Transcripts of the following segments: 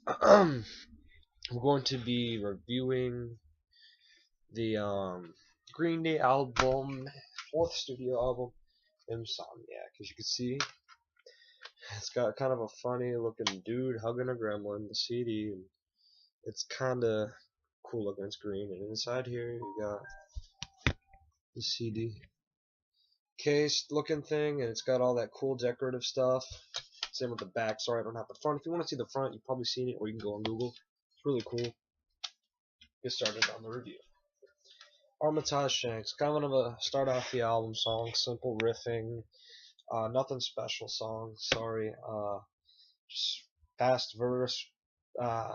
We're going to be reviewing the Green Day album, fourth studio album, Insomniac. As you can see, it's got kind of a funny looking dude hugging a gremlin, the CD, and it's kind of cool looking. It's green, and inside here you got the CD case looking thing, and it's got all that cool decorative stuff. Same with the back. Sorry, I don't have the front. If you want to see the front, you've probably seen it, or you can go on Google. It's really cool. Get started on the review. Armitage Shanks, kind of a start off the album song, simple riffing, nothing special song. Sorry, just fast verse, uh,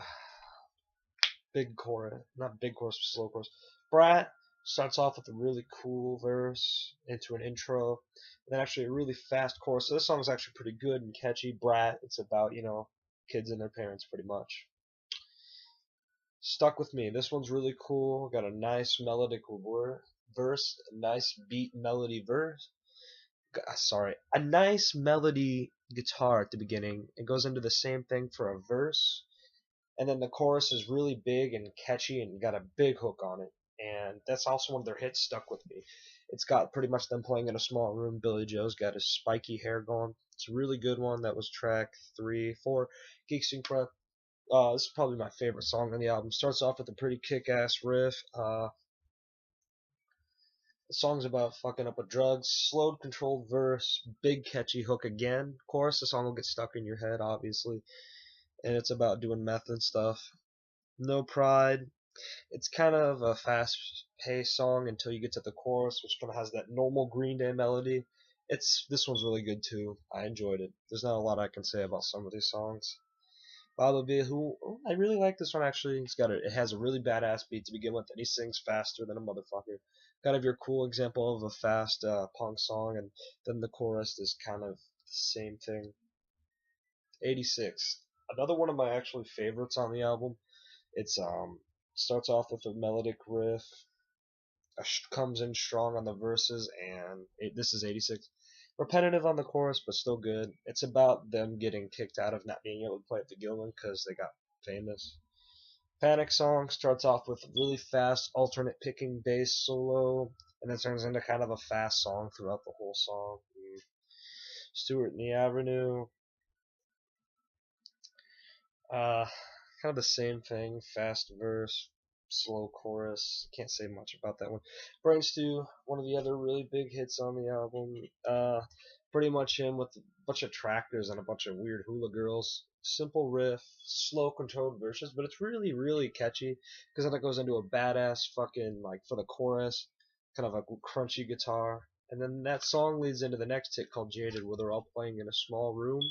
big chorus, not big chorus, slow chorus. Brat starts off with a really cool verse into an intro, and then actually a really fast chorus. So this song is actually pretty good and catchy. Brat, it's about kids and their parents pretty much. Stuck with me. This one's really cool. Got a nice melodic verse, a nice beat melody verse. Sorry, a nice melody guitar at the beginning. It goes into the same thing for a verse, and then the chorus is really big and catchy and got a big hook on it. And that's also one of their hits. Stuck with me. It's got pretty much them playing in a small room. Billy Joe's got his spiky hair going. It's a really good one. That was track 3, 4. Geeks and Prep. This is probably my favorite song on the album. Starts off with a pretty kick-ass riff. The song's about fucking up with drugs. Slowed, controlled verse. Big catchy hook again. Chorus, the song will get stuck in your head, obviously. And it's about doing meth and stuff. No Pride. It's kind of a fast-paced song until you get to the chorus, which kind of has that normal Green Day melody. This one's really good too. I enjoyed it. There's not a lot I can say about some of these songs. Bobby, who I really like this one actually. It has a really badass beat to begin with, and he sings faster than a motherfucker. Kind of your cool example of a fast punk song, and then the chorus is kind of the same thing. 86, another one of my actually favorites on the album. It's starts off with a melodic riff, comes in strong on the verses, and this is 86. Repetitive on the chorus, but still good. It's about them getting kicked out of not being able to play at the Gilman because they got famous. Panic Song starts off with a really fast alternate picking bass solo, and then turns into kind of a fast song throughout the whole song. Stewart in the Avenue, uh, kind of the same thing, fast verse, slow chorus. Can't say much about that one. Brain Stew, one of the other really big hits on the album. Pretty much him with a bunch of tractors and a bunch of weird hula girls. Simple riff, slow controlled verses, but it's really, really catchy because then it goes into a badass fucking, like, for the chorus, kind of a crunchy guitar. And then that song leads into the next hit called Jaded, where they're all playing in a small room,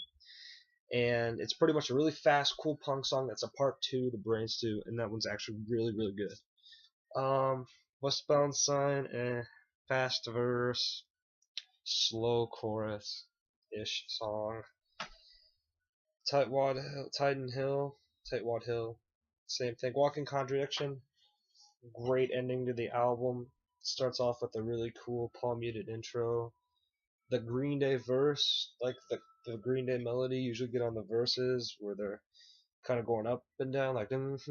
and it's pretty much a really fast, cool punk song that's a part 2 to Brain Stew, and that one's actually really, really good. Westbound Sign, fast verse, slow chorus ish song. Titan Hill, Tightwad Hill, same thing. Walking Contradiction, great ending to the album. Starts off with a really cool palm muted intro. The Green Day verse, like the Green Day melody, usually get on the verses where they're kind of going up and down, like it's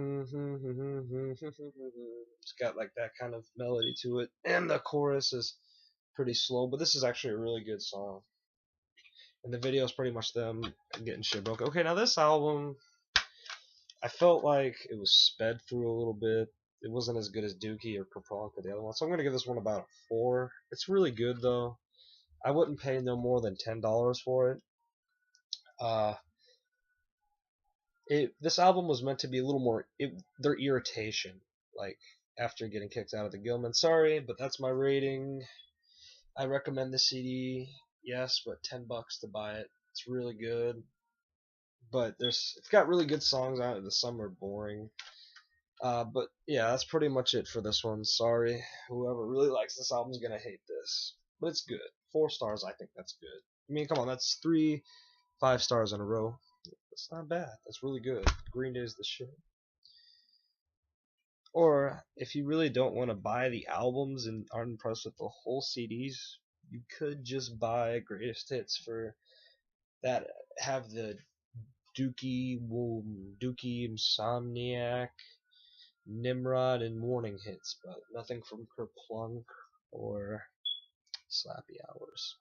got like that kind of melody to it, and the chorus is pretty slow, but this is actually a really good song. And the video is pretty much them getting shit broken. Okay, now this album, I felt like it was sped through a little bit. It wasn't as good as Dookie or Kerplunk or the other one, so I'm gonna give this one about a 4. It's really good though. I wouldn't pay no more than $10 for it. Uh, this album was meant to be a little more their irritation, like after getting kicked out of the Gilman. Sorry, but that's my rating. I recommend the CD, yes, but $10 to buy it. It's really good, but it's got really good songs on it. Some are boring. But yeah, that's pretty much it for this one. Sorry, whoever really likes this album is gonna hate this, but it's good. 4 stars, I think that's good. I mean, come on, that's 3 5 stars in a row. That's not bad. That's really good. Green Day's the shit. Or if you really don't want to buy the albums and aren't impressed with the whole CDs, you could just buy greatest hits for that have the Dookie, Insomniac, Nimrod, and Morning Hits, but nothing from Kerplunk or Slappy Hours.